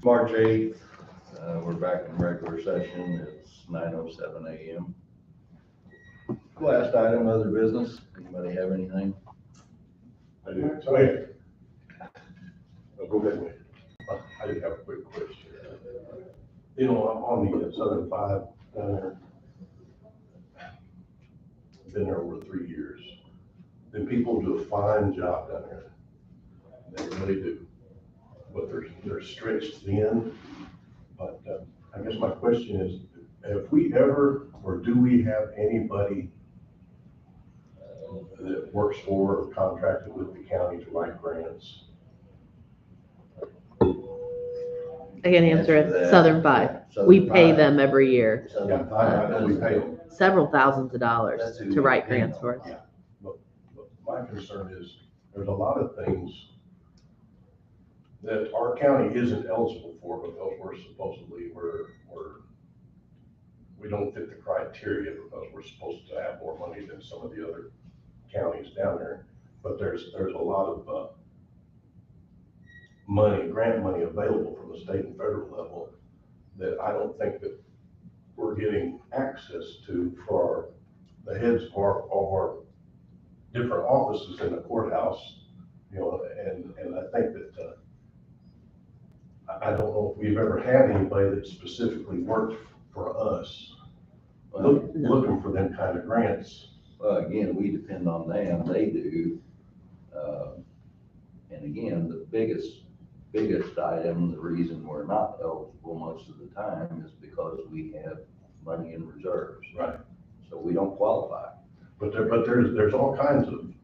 March 8th, we're back in regular session. It's 9:07 a.m. Last item, other business. Anybody have anything? I do. Wait. Oh, go ahead. I did have a quick question. You know, on the Southern Five down there, been there over 3 years. The people do a fine job down there. They really do. But they're stretched thin. But I guess my question is, have we ever, or do we have anybody that works for or contracted with the county to write grants? I can answer it. that. Southern Five. Southern We pay Five. them every year Southern Yeah, I Five know we does pay it. them. several thousands of dollars That's who to we write pay grants them. for us. Yeah, but my concern is, there's a lot of things that our county isn't eligible for because we don't fit the criteria because we're supposed to have more money than some of the other counties down there. But there's a lot of grant money available from the state and federal level that I don't think that we're getting access to for the heads of our different offices in the courthouse, you know, and I think that, I don't know if we've ever had anybody that specifically worked for us, looking for them kind of grants. Well, again, we depend on them, they do. And again, the biggest item, the reason we're not eligible most of the time is because we have money in reserves. Right. So we don't qualify. But there's all kinds of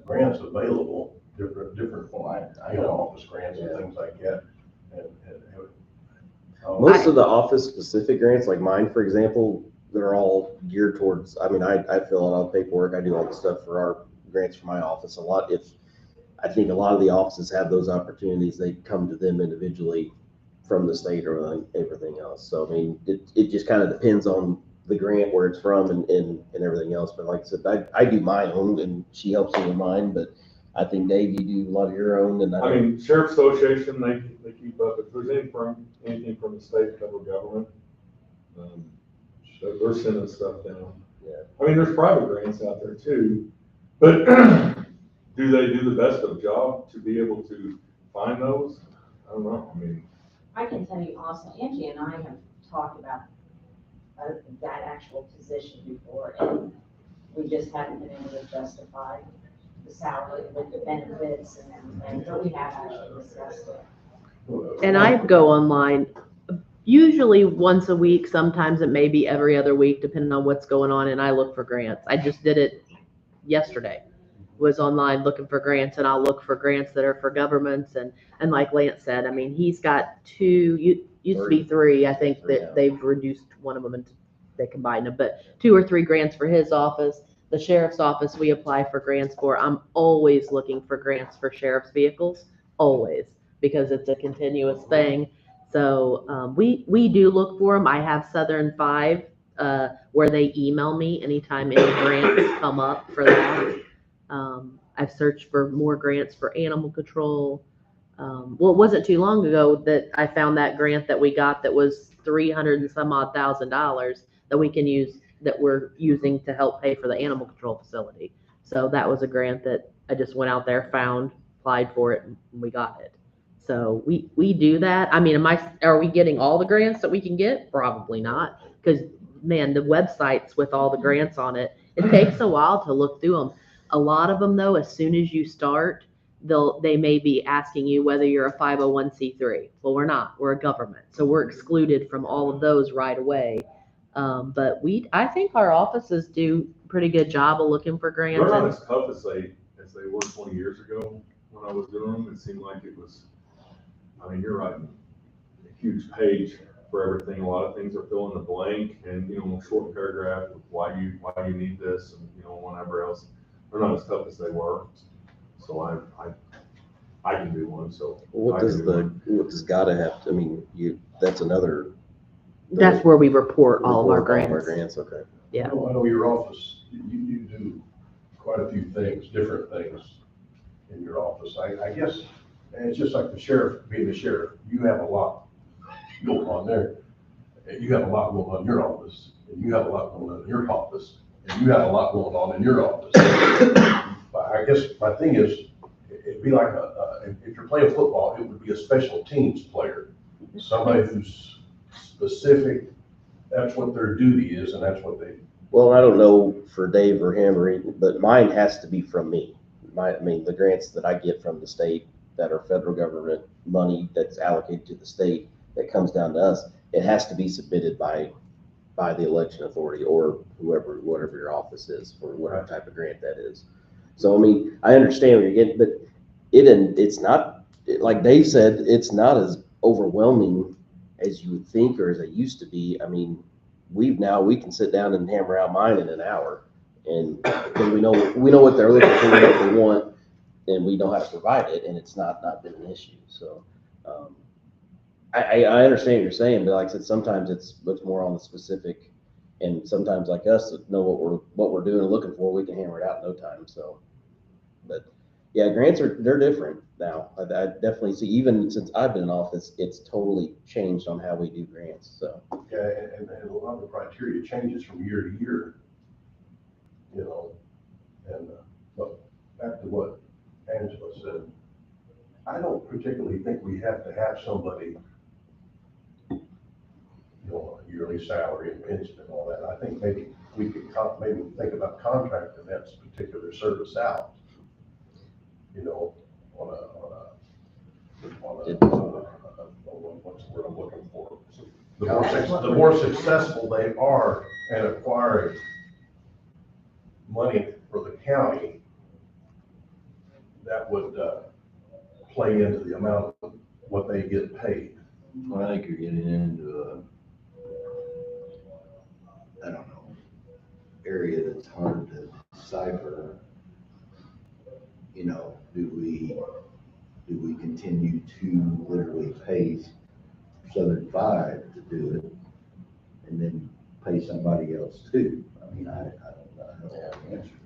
grants available, different, Well, I you know, know. office grants and things like that. Most of the office specific grants, like mine, for example, they're all geared towards, I mean, I fill out all the paperwork, I do all the stuff for our grants for my office. I think a lot of the offices have those opportunities, they come to them individually from the state or everything else. So, I mean, it just kind of depends on the grant, where it's from and everything else. But like I said, I do my own and she helps me with mine, but I think Dave, you do a lot of your own. And I mean, Sheriff's Association, they keep up. If there's anything from the state and federal government, they're sending stuff down. Yeah. I mean, there's private grants out there too, but do they do the best of a job to be able to find those? I don't know. I mean, I can tell you also, Angie and I have talked about that actual position before, and we just haven't been able to justify the salary with the benefits and everything, but we have actually discussed it. And I go online usually once a week. Sometimes it may be every other week, depending on what's going on. And I look for grants. I just did it yesterday. Was online looking for grants, and I'll look for grants that are for governments. And like Lance said, I mean, he's got two, used to be three. I think that they've reduced one of them and they combined them, but 2 or 3 grants for his office. The sheriff's office, we apply for grants for. I'm always looking for grants for sheriff's vehicles, always, because it's a continuous thing. So we do look for them. I have Southern Five where they email me anytime any grants come up for that. I've searched for more grants for animal control. Well, it wasn't too long ago that I found that grant that we got that was $300 and some odd thousand that we can use, that we're using to help pay for the animal control facility. So that was a grant that I just went out there, found, applied for it, and we got it. So we do that. I mean, are we getting all the grants that we can get? Probably not, because man, the websites with all the grants on it, it takes a while to look through them. A lot of them though, as soon as you start, they may be asking you whether you're a 501c3. Well, we're not. We're a government, so we're excluded from all of those right away. But I think our offices do a pretty good job of looking for grants. they're not as tough as they were 20 years ago when I was doing them. It seemed like it was, I mean, you're writing a huge page for everything. A lot of things are fill in the blank and, you know, a short paragraph with why you need this and, you know, whatever else. They're not as tough as they were. So I can do one. So what does GOTA have to, I mean, that's another. That's where we report all of our grants. Okay. Yeah. I know your office, you do quite a few things, different things in your office. I guess And it's just like the sheriff, being the sheriff, you have a lot going on there. And you have a lot going on in your office, and you have a lot going on in your office, and you have a lot going on in your office. But I guess my thing is, it'd be like if you're playing football, it would be a special teams player. Somebody who's specific, that's what their duty is, and that's what they. Well, I don't know for Dave or him or even, but mine has to be from me. I mean, the grants that I get from the state that are federal government money that's allocated to the state that comes down to us, it has to be submitted by the election authority or whatever your office is for whatever type of grant that is. So, I mean, I understand what you're getting, but it's not, like Dave said, it's not as overwhelming as you would think or as it used to be. I mean, we can sit down and hammer out mine in an hour, and because we know what they're looking for, what they want, and we know how to provide it, and it's not been an issue. So I understand what you're saying, but like I said, sometimes it's more on the specific, and sometimes like us that know what we're doing and looking for, we can hammer it out in no time. So, but yeah, grants they're different now. I definitely see, even since I've been in office, it's totally changed on how we do grants. So Yeah, and a lot of the criteria changes from year to year, you know, and, but back to what Angela said, I don't particularly think we have to have somebody, you know, a yearly salary and pension and all that. I think maybe we could maybe think about contracting that particular service out, you know, on what's the word I'm looking for? The more successful they are at acquiring money for the county, that would play into the amount of what they get paid. Well, I think you're getting into I don't know, area that's hard to decipher. You know, do we continue to literally pay Southern 5 to do it and then pay somebody else too? I mean, I don't know. I don't have an answer to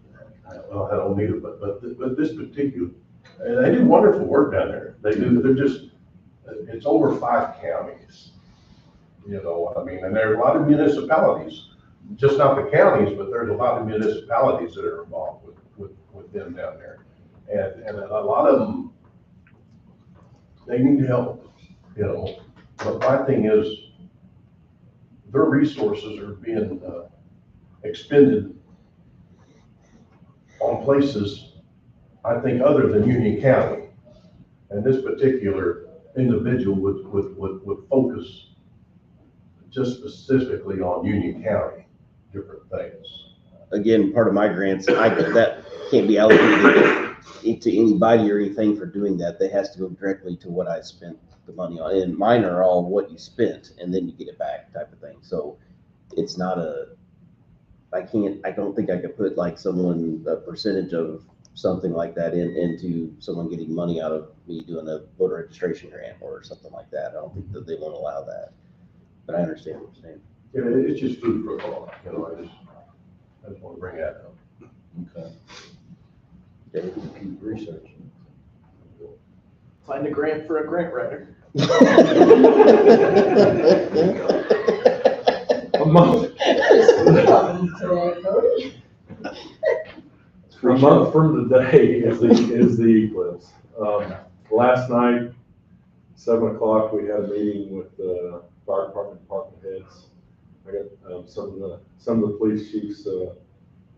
that. Well, I don't need it, but this particular, and they do wonderful work down there. They do, it's over 5 counties. You know, I mean, and there are a lot of municipalities, just not the counties, but there's a lot of municipalities that are involved with them down there. And a lot of them, they need help, you know. But my thing is, their resources are being expended on places, I think, other than Union County. And this particular individual would focus just specifically on Union County, different things. again, part of my grants, that can't be allocated to anybody or anything for doing that. That has to go directly to what I spent the money on. And mine are all what you spent and then you get it back type of thing. So it's not I don't think I could put like a percentage of something like that into someone getting money out of me doing a voter registration grant or something like that. I don't think that they won't allow that, but I understand what you're saying. Yeah, it's just food for thought, you know, I just want to bring that up. Okay. Okay, we'll keep researching. Find a grant for a grant writer. A month from today is the eclipse. Last night, 7 o'clock, we had a meeting with the fire department heads. I got some of the police chiefs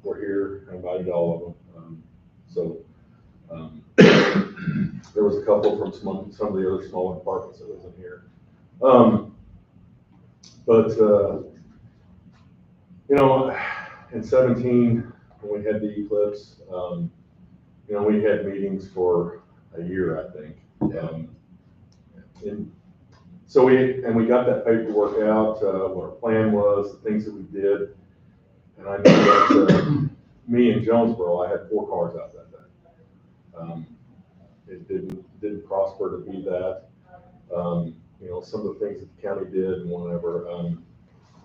were here. I invited all of them. There was a couple from some of the other smaller departments that wasn't here. You know, in 17, when we had the eclipse, you know, we had meetings for a year, I think. So we got that paperwork out, what our plan was, the things that we did. And I know that me in Jonesboro, I had 4 cars out that day. It didn't prosper to be that. You know, some of the things that the county did and whatever.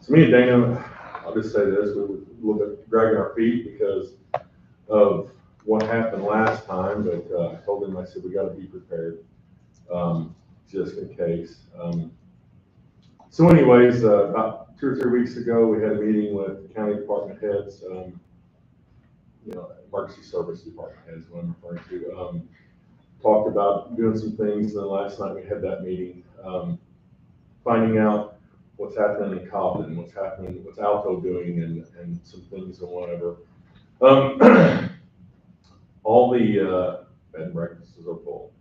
So me and Dana, I'll just say this, we were a little bit dragging our feet because of what happened last time, but I told him, I said, we got to be prepared. just in case. So anyways, about 2 or 3 weeks ago, we had a meeting with the county department heads, emergency service department heads, what I'm referring to. Talked about doing some things, and then last night we had that meeting, finding out what's happening in Cobden, what's Alto doing, and some things and whatever. All the bed and breakfasts are full.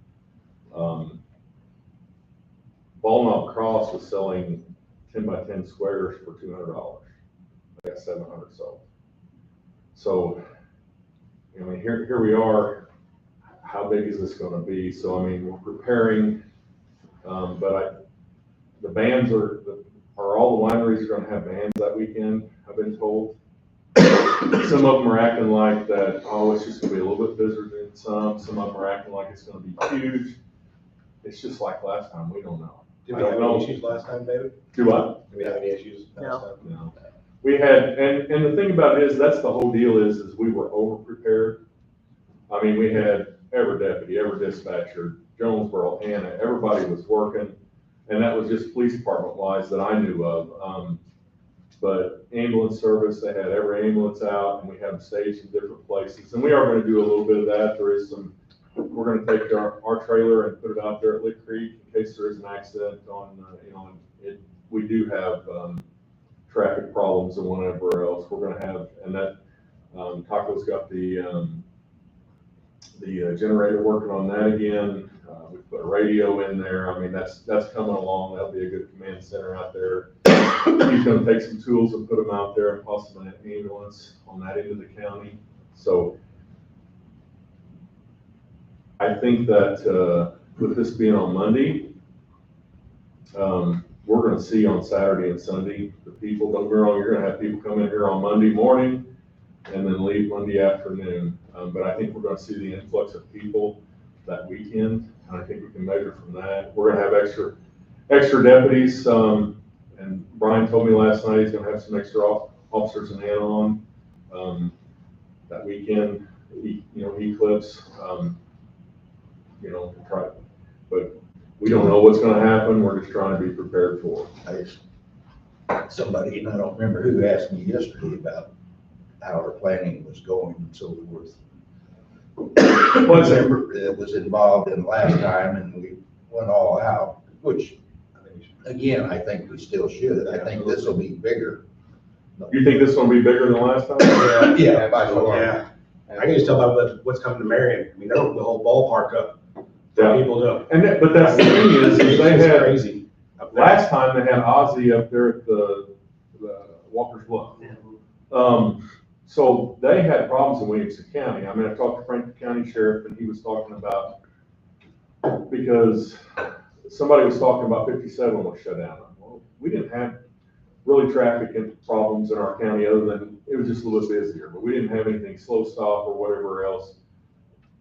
Ball Knob Cross was selling 10 by 10 squares for $200. They got 700 sold. So, I mean, here we are. How big is this going to be? So, I mean, we're preparing, but the bands are all the wineries are going to have bands that weekend, I've been told. Some of them are acting like that, oh, it's just going to be a little bit busier than some. Some of them are acting like it's going to be huge. It's just like last time, we don't know. Did we have any issues last time, David? Do what? Did we have any issues last No. time? No. We had, and the thing about it is, that's the whole deal is we were over-prepared. I mean, we had every deputy, every dispatcher, Jonesboro, Hannah, everybody was working. And that was just police department wise that I knew of. But ambulance service, they had every ambulance out, and we have them staged in different places. And we are gonna do a little bit of that. We're gonna take our trailer and put it out there at Lick Creek in case there is an accident on, we do have, traffic problems and whatever else. We're gonna have, and that, Taco's got the generator working on that again. We put a radio in there. I mean, that's coming along. That'll be a good command center out there. He's gonna take some tools and put them out there and possibly an ambulance on that end of the county. So I think that, with this being on Monday, we're gonna see on Saturday and Sunday, the people, don't get me wrong, you're gonna have people come in here on Monday morning and then leave Monday afternoon. But I think we're gonna see the influx of people that weekend, and I think we can measure from that. We're gonna have extra deputies, and Brian told me last night he's gonna have some extra officers in Anon, that weekend, Eclipse, to try, but we don't know what's gonna happen. We're just trying to be prepared for it. Somebody, and I don't remember who asked me yesterday about how our planning was going and so forth. What's that? It was involved in last time, and we went all out, which, again, I think we still should. I think this will be bigger. You think this will be bigger than last time? Yeah, by far. Yeah. I can just tell by what's coming to Marion. I mean, they're opening the whole ballpark up for Yeah. people to. But that's the thing is they It's had, crazy. up there. last time they had Ozzy up there at the Walker's Bluff. So they had problems in Williamson County. I mean, I talked to Franklin County Sheriff, and he was talking about, because somebody was talking about 57 was shut down. Well, we didn't have really traffic and problems in our county other than it was just a little busier, but we didn't have anything slow stop or whatever else.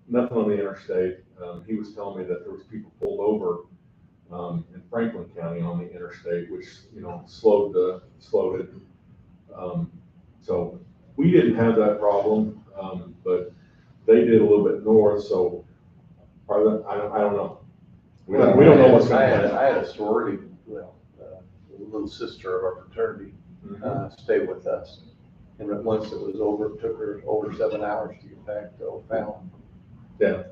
Nothing on the interstate. He was telling me that there was people pulled over in Franklin County on the interstate, which, slowed it. So we didn't have that problem, but they did a little bit north, so I don't know. We don't know what's going to happen. I had a sorority, the little sister of our fraternity, stay with us. And once it was over, it took her over 7 hours to get back to O'Fallon. Yeah,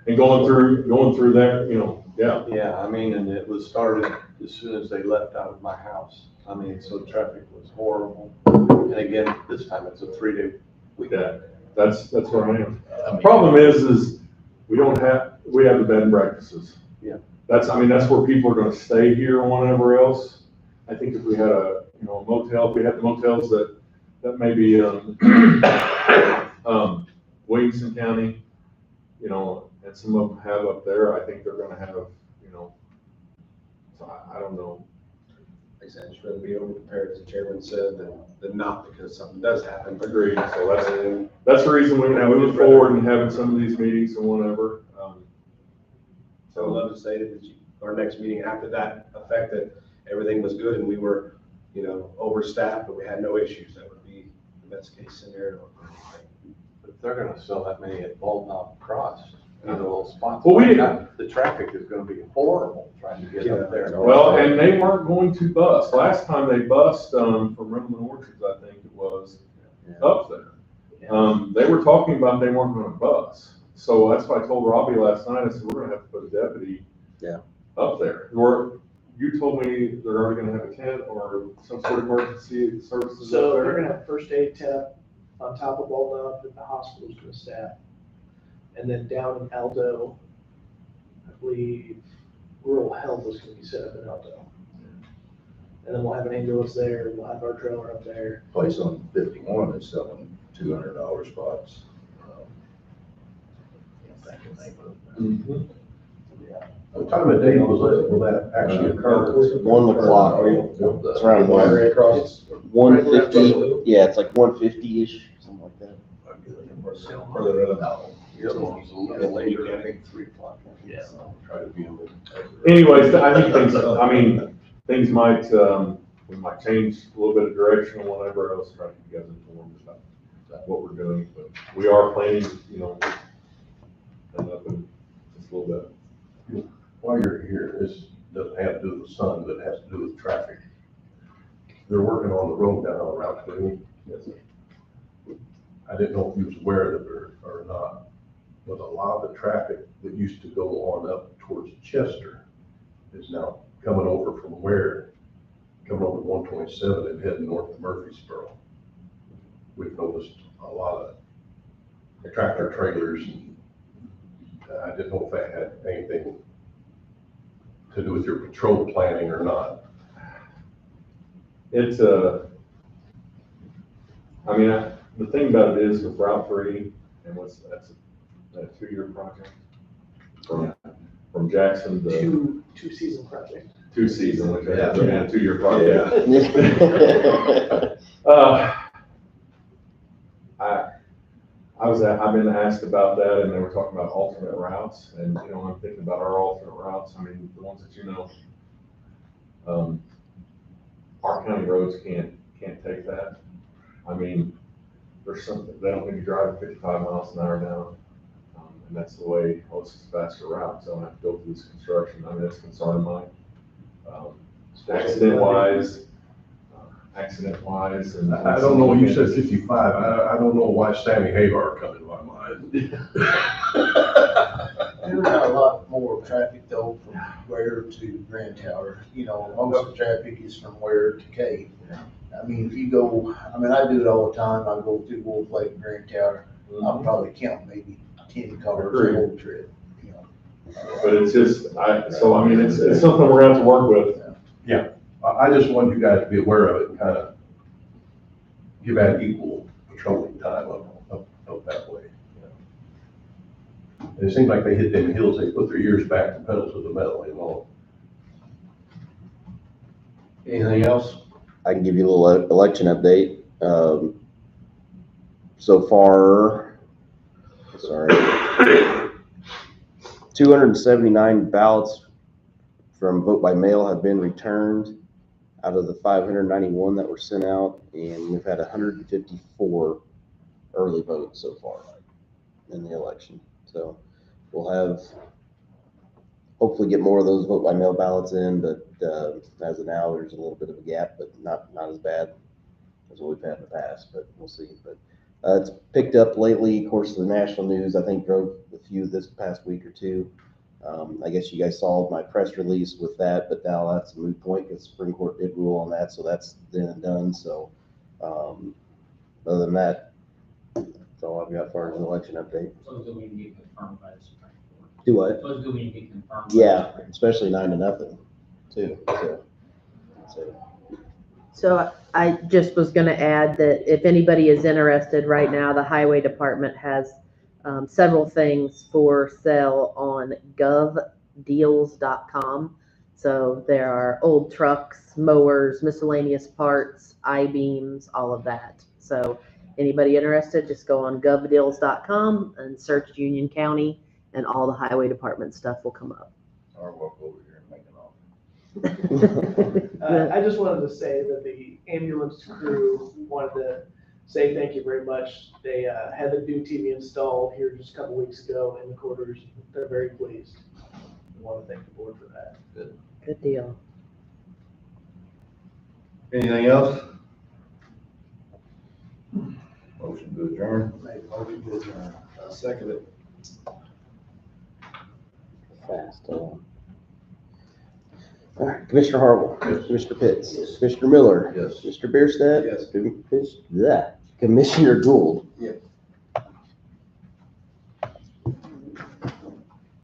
and going through there, yeah. Yeah, I mean, and it was started as soon as they left out of my house. I mean, so traffic was horrible. And again, this time it's a 3-day weekend. Yeah, that's where I am. I mean, Problem is we have the bed and breakfasts. Yeah. That's where people are gonna stay here and whatever else. I think if we had a motel, if we had the motels that maybe, Williamson County, and some of them have up there, I think they're gonna have, so I don't know. Like I said, just rather be over prepared, as the chairman said, than not, because something does happen. Agreed, so that's the reason we're moving forward and having some of these meetings and whatever. So I'd love to say that our next meeting after that effect, that everything was good and we were, overstaffed, but we had no issues. That would be the best case scenario. But if they're gonna sell that many at Bald Knob Cross, little spots. Well, we didn't- The traffic is gonna be horrible trying to get up there. Well, and they weren't going to bus. Last time they bussed, from Renman Orchards, I think it was, up there. They were talking about they weren't gonna bus. So that's why I told Robbie last night, I said, we're gonna have to put a deputy up there. Or, you told me they're already gonna have a tent or some sort of emergency services So up they're there. gonna have first aid tent on top of Walnut that the hospital's gonna staff. And then down in Aldo, I believe rural health is gonna be set up in Aldo. And then we'll have an ambulance there, we'll have our trailer up there. Place on 51 is selling $200 spots. Can't think of the name of it. Mhm. What time of day will that actually occur? 1 o'clock. It's around one. Right across. 150, yeah, it's like 150-ish, something like that. Further up. No. The other one's a little later, I think 3 o'clock. Yeah. Try to be in the. Anyways, I think things might, we might change a little bit of direction or whatever else, try to keep you guys informed about what we're doing, but we are planning, and up in just a little bit. While you're here, this doesn't have to do with the sun, but it has to do with traffic. They're working on the road down on Route 20. Yes, sir. I didn't know if you was aware of it or not, but a lot of the traffic that used to go on up towards Chester is now coming over from Ware, coming over 127 and heading north to Murfreesboro. We've noticed a lot of tractor trailers, and I didn't know if that had anything to do with your patrol planning or not. It's, the thing about it is with Route 3, and that's a 2-year project. From Jackson to Two season project. 2 season, which Yeah. a 2-year project. I've been asked about that, and they were talking about alternate routes, and, I'm thinking about our alternate routes, the ones that our county roads can't take that. There's something, they don't need to drive 55 miles an hour now, and that's the way most faster routes don't have to go through this construction. That's a concern of mine. Accident wise, and. I don't know, you said 55, I don't know why Sammy Hagar come into my mind. There's not a lot more traffic though from Ware to Grand Tower. Most of the traffic is from Ware to Cave. If you go, I do it all the time. I go through Wolf Lake and Grand Tower. I'll probably count maybe 10 cars the whole trip. But it's just, it's something we're gonna have to work with. I just wanted you guys to be aware of it and kind of give that equal patrolling time up that way. And it seems like they hit them hills, they put their ears back and pedal to the metal, Anything else? I can give you a little election update. So far, 279 ballots from vote by mail have been returned out of the 591 that were sent out, and we've had 154 early votes so far in the election. So we'll have, hopefully get more of those vote by mail ballots in, but as of now, there's a little bit of a gap, but not as bad as what we've had in the past, but we'll see. But it's picked up lately. Of course, the national news, I think, drove a few this past week or two. I guess you guys saw my press release with that, but now that's a moot point because Supreme Court did rule on that, so that's then and done. So other than that, that's all I've got as far as an election update. So it's going to get confirmed by the Supreme Court. Do what? So it's going to get confirmed. Yeah, especially 9-0 too. So I just was gonna add that if anybody is interested right now, the highway department has several things for sale on govdeals.com. So there are old trucks, mowers, miscellaneous parts, I-beams, all of that. So anybody interested, just go on govdeals.com and search Union County, and all the highway department stuff will come up. Or walk over here and make an offer. I just wanted to say that the ambulance crew wanted to say thank you very much. They had the new TV installed here just a couple weeks ago in the quarters. They're very pleased. I want to thank the board for that. Good deal. Anything else? Motion to adjourn. Make a motion to adjourn. Second it. Fast. All right, Commissioner Harville. Yes. Commissioner Pitts. Yes. Commissioner Miller. Yes. Mr. Bierstadt. Yes. Commissioner Gould. Yes.